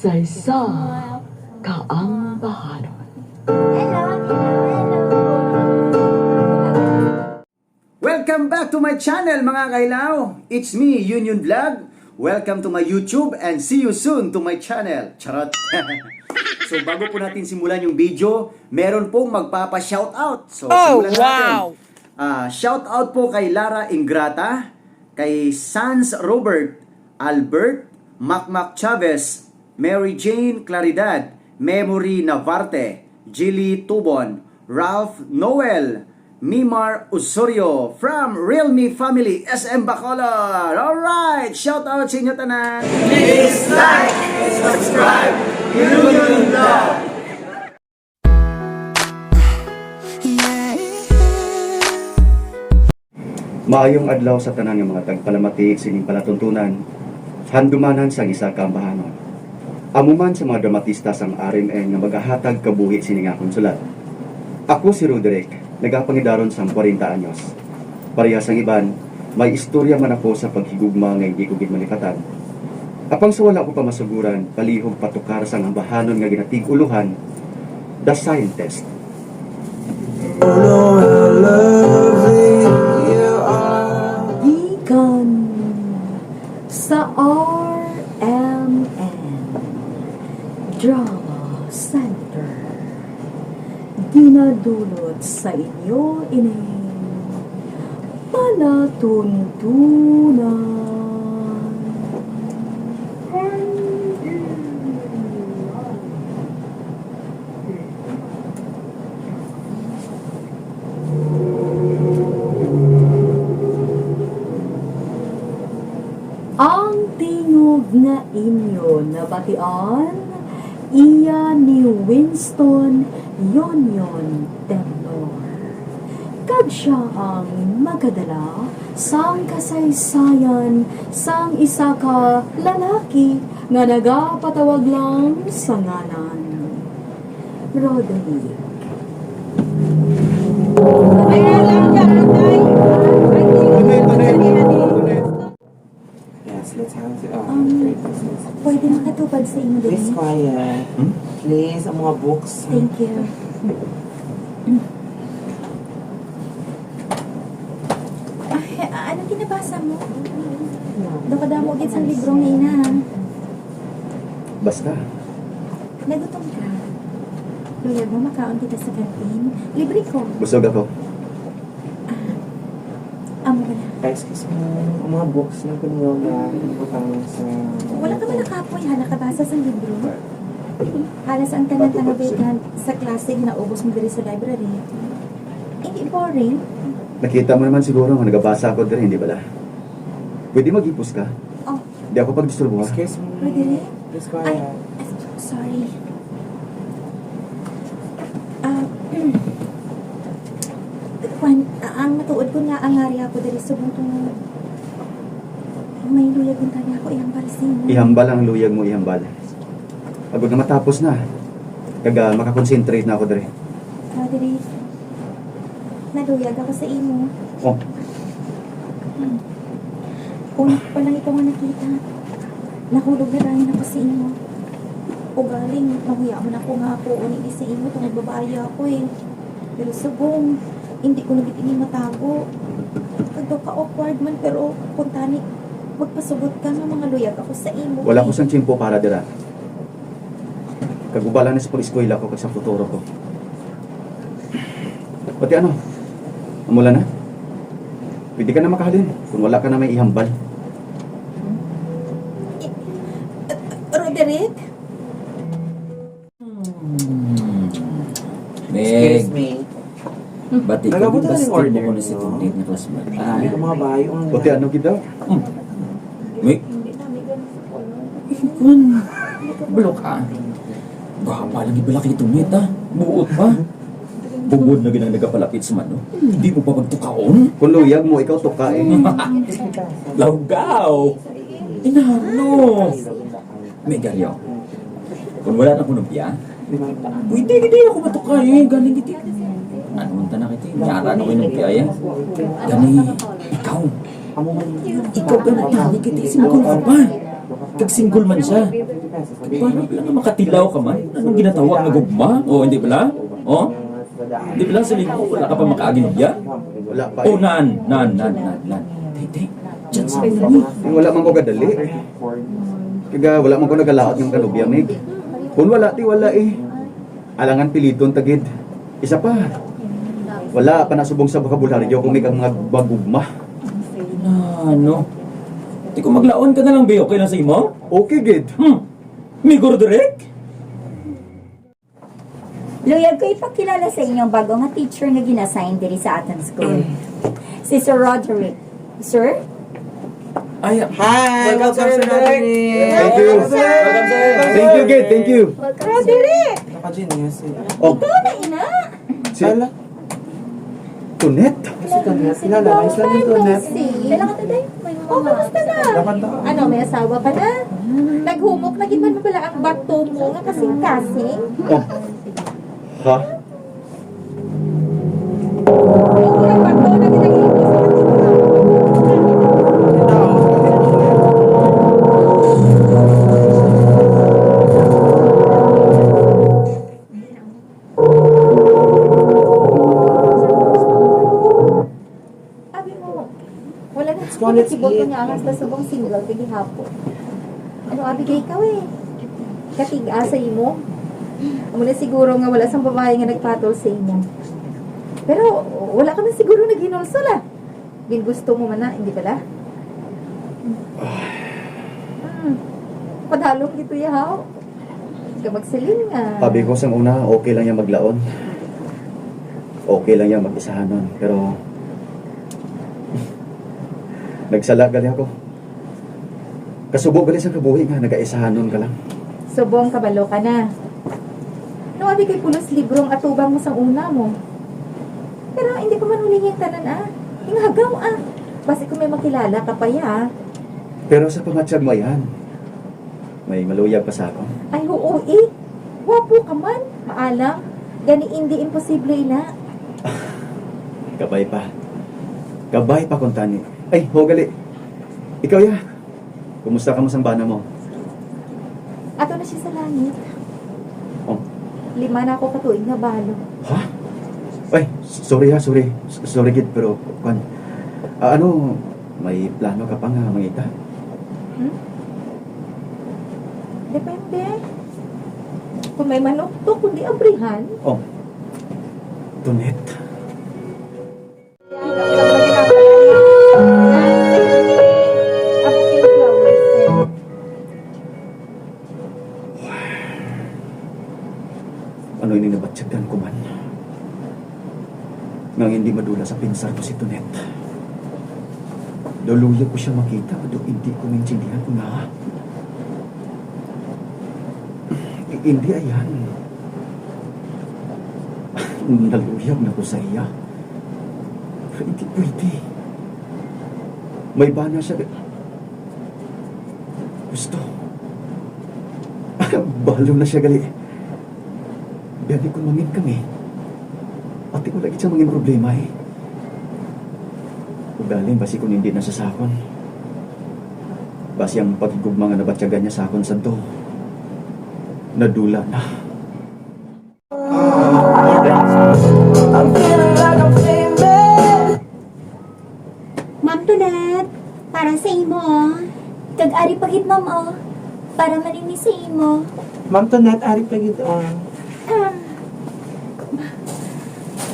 Saysa kaang bahanon. Welcome back to my channel mga kailaw. It's me, Union Vlog. Welcome to my YouTube and see you soon to my channel. Charot. So bago po natin simulan yung video, meron pong magpapa-shoutout. So simulan natin. Shoutout po kay Lara Ingrata, kay Sans Robert, Albert, Macmac Chavez, Mary Jane Claridad, Memory Navarte, Jilly Tubon, Ralph Noel, Mimar Osorio from Realme Family, SM Bacolod. Alright, shout out sa inyo tanan. Please like and subscribe. Union Vlog. Maayong adlaw sa tanan ng mga tagpalamati sining palatuntunan. Handumanan sa isa ka bahanon. Amuman sa mga dramatista sang RMN nga magahatag kabuhi sining akong sulat. Ako si Roderick, nagapangidaron sa 40 anyos. Parehas ang iban, may istorya man ako sa paghigugma nga hindi ko ginmalikatan. Apang sa wala ko pa masuguran, palihog patukar sa ambahanon nga ginatig-uluhan, The Scientist. Gikan sa RMN Drama Center. Dinadulot sa inyo ining palatuntunan. Ang tingog nga inyo nabatian, iya ni Winston Yonyon Temnor. Kag siya ang magadala sang kasaysayan sang isa ka lalaki nga nagapatawag lang sa nganan. Roderick. Yes, let's have Pwede makatupad sa inyo please din. quiet. Please, ang mga books. Thank you. Anong kinabasa mo? Dokadamo gid sa libro ngayon na. Basta, Nagutom ka. Luyag mo makaon kita sa kantin. Libre ko. busog ako. Amo ka na. Excuse me, ang mga books na kunyo na butang sa... Wala ka ba nakapoy ha? Nakabasa sa libro? Halos ang tanan-tanabigan sa klase na ubos mo diri sa library. Hindi boring. Nakita mo naman siguro nga nagabasa ako din, hindi ba? Pwede maghipos ka? Oh, Di ako pag-disturbo ha? Excuse me. Roderick? Please Ay, quiet. sorry. Kwan, ang matuod ko nga ang ari ako diri sa butong may luyag yung tanya ako iyang parasin. Ihambal ang luyag mo, ihambal. Pagod na matapos na. Kaga makakonsentrate na ako dere. Roderick, naluyag ako sa imo. Oh, Una pa lang ikaw nga nakita. Nahulog na rin ako sa imo. O galing, nahuya mo na ako nga ako. Uni sa imo, itong babae ako eh. Pero subong, hindi ko nagitini matago. Kagdo ka awkward man, pero kuntani, magpasugot ka ng mga luyag ako sa imo. wala ko sang tiyempo para dira. Kagubala na sa pag-eskwela ko kag sa futuro ko. Pati ano? Amula na? Pwede ka na makahalin kung wala ka na may ihambal. Roderick? Excuse Meg, me. bati ko Nagabutan basta yung order mo ko na niyo. si Tunit na classmate. Marami ng mga bayo. Pati ano gid daw? Meg, kun, bulok ka. Gapa lagi pala kay Tunit ha. Buot pa. Bugod na ginang nagapalapit sa mano. Hindi mo pa magtukaon. Kung luyag mo, ikaw tuka eh. Lawgaw. Inano. Megalyo. Kung wala na kunumpya, pwede hindi ako matukay. Galing iti. Ano man na kita? Yara na kunumpya yan. Gani, ikaw. Ikaw ka na tawag kita. Isin ko pa. Kag single man siya. Paano lang nga makatilaw ka man? Anong ginatawag na gugma? O hindi pala? O? Hindi pala sa linggo, wala ka pa makaagin niya? Wala pa. Oh, nan. Tay. Diyan sa ni. Wala man ko kadali. Kaya wala man ko nagalaot ng kanubya, Meg. Kung wala, wala eh. Alangan piliton tagid. Isa pa. Wala pa nasubong sa bokabularyo kung may kang mga bagugma. Ano? Di ko maglaon ka na lang, be. Okay lang sa imo? Okay, gid. Migor direk? Luyag ko ipakilala sa inyo ang bago nga teacher nga ginassign diri sa ating school. Si Sir Roderick. Sir? Ay, Hi! Welcome, Sir Roderick! Thank you. Welcome, sir. Thank you, gid. Thank you. Roderick! Naka-genius eh. Oh, Ikaw na ina! si Ala, Tunet. si Tonet. Kilala, may sila ni Tonet. Kailan ka taday? Oh, kamusta na? Dapat na. Ano, may asawa ka na? Naghumok na gid man pala ang bato mo nga kasing-kasing. Oh. Ha? Hindi ang bato na ginagigil sa kanila. Sabi mo, wala na Let's go, let's sibot ko eat. niya angas na subong single kagi hapon. Ano abi kay ikaw eh? Katig-asa imo. Amo na siguro nga wala sang babae nga nagpatol sa imo. Pero wala ka man siguro naghinulsol ah. Bin gusto mo man na, hindi pala? Padalok dito yahaw. Ka magsiling nga. Sabi ko sa una, okay lang yan maglaon. Okay lang yan mag-isahan nun. Pero, nagsala gali ako. Kasubog gali sa kabuhi nga, nag-aisahan nun ka lang. Subong kabalo ka na. No, abi kay pulos librong atubang mo sang una mo. Pero hindi ko man huling tanan ah. Ingagaw ah. Basi kung may makilala ka pa ya. Pero sa pangatsyag mo yan, may maluyag pa sa ako. Ay oo eh. Wapo ka man. Maalam. Gani hindi imposible ina. Gabay pa. Gabay pa kung tani. Ay, hogali. Ikaw ya. Kumusta ka mo sang bana mo? Ato na siya sa langit. Oh. 5 na ako katuig na balo. Ha? Ay, sorry ha, sorry. Sorry kid, pero ano, may plano ka pa nga mangita? Depende. Kung may manok to, kundi abrihan. Oh. Tunet. Ako kay flowers eh. Ano ini nabatsyagan ko man? Nang hindi madula sa pinsar ko si Tunet. Daluya ko siya makita, ado hindi ko maintindihan ko na. Hindi ayan. Naluyag na ko sa iya. Pero hindi pwede. May bana siya. Gusto. Balo na siya gali. Biyabi ko mangin kami. Ate ko lagi siya mangin problema eh. Ugaling basi kung hindi nasasakon. Basi ang pagigugma nga nabatsyagan niya sakon sa do. Nadula na. Ma'am Tonet, para sa imo. Kag-ari pagit ma'am oh. Para marinig sa imo. Ma'am Tonet, ari pa gid on.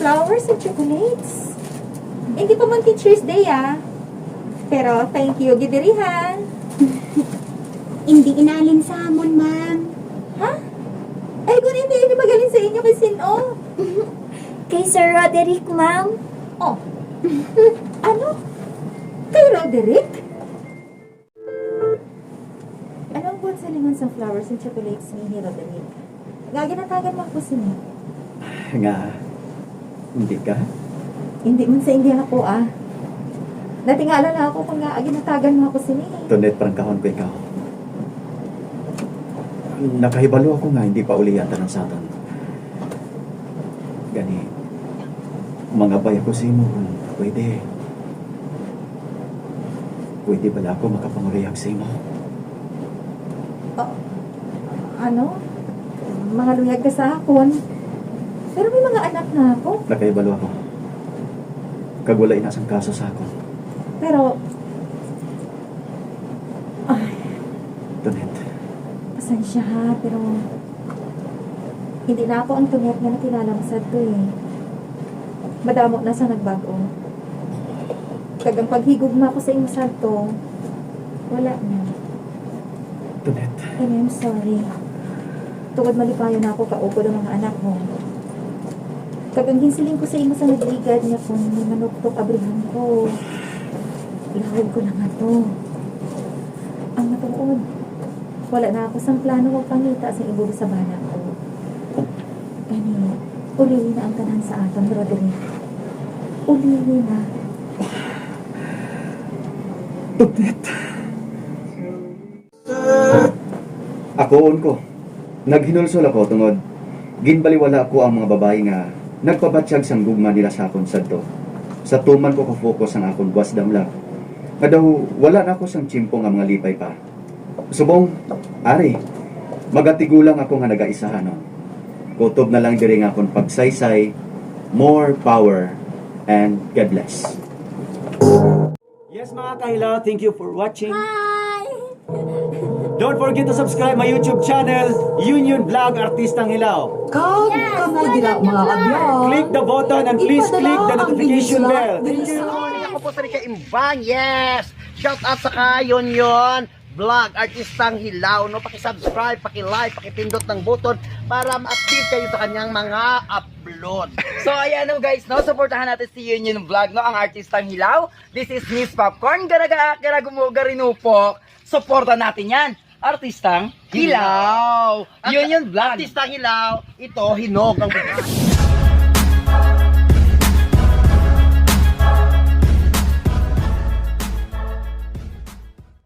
Flowers and chocolates. Hindi pa man Teacher's Day ah. Pero thank you, gidirihan. Hindi inalin sa amon, ma'am. Ha? Ay, kung hindi magaling sa inyo kay Sino? Kay Sir Roderick, ma'am. Oh. Ano? Kay Roderick? Anong buwan sa lingon sa flowers and chocolates ni Roderick? Gaginatagan mo ako sino? Nga, hindi ka? Hindi man sa India ako ah. Natingala na ako kung nga ginatagan mo ako sino. Tunet, parang kahon ko ikaw. Nakahibalo ako nga, hindi pa uli yata ng satan. Gani, mga bay ako sa imo kung pwede. Pwede pala ako makapanguriyag sa imo. Oh, ano? Mga luyag ka sa akon. Pero may mga anak na ako. Nakaibalo ako. Kagwala inasang kaso sa ako. Pero, ay, Tonet, pasensya ha, pero hindi na ako ang Tonet na nakilala mo sa to eh. Madamo na sa nagbago. Kagang paghigugma ko sa imo sa to, wala na. Tonet. And I'm sorry. Tungod malipayo na ako kaupo ng mga anak mo. Kagang ginsiling ko sa imo sa nagligad niya kung may manuktok abrihan ko. Ihawag ko na nga to. Ang matuod. Wala na ako sa plano magpangita sa ibulo sa bana ko. Kani, uliwi na ang tanan sa aton, Roderick. Uliwi na. Tonet. Akoon ko. Naghinulsol ako tungod. Ginbaliwala ko ang mga babae nga nagpabatsyag sang gugma nila sa akon sadto. Sa tuman ko ka-focus ang akon buwas damla. Nga daw wala na ako sang tsimpong ang mga lipay pa. Subong, ari, magatigulang ako nga nagaisahanon. Kutob na lang diri nga akon pagsaysay, more power, and God bless. Yes mga kahilaw, thank you for watching. Hi! Don't forget to subscribe my YouTube channel, Union Vlog Artistang Hilaw. Kag ka na gila mga kabiyang. Click the button and please click the notification bell. Thank you. Ako po sa Rika Imbang, yes! Shout out sa kayon yon vlog, Artistang Hilaw, no? Paki-subscribe, paki-like, paki-pindot ng button para ma-update kayo sa kanyang mga upload. So ayan no guys, no, supportahan natin si Union Vlog, no, ang Artistang Hilaw. This is Miss Popcorn, garagumugarinupo. Supportan natin yan, Artistang Hilaw. Union Vlog. Artistang Hilaw, ito, hinog ang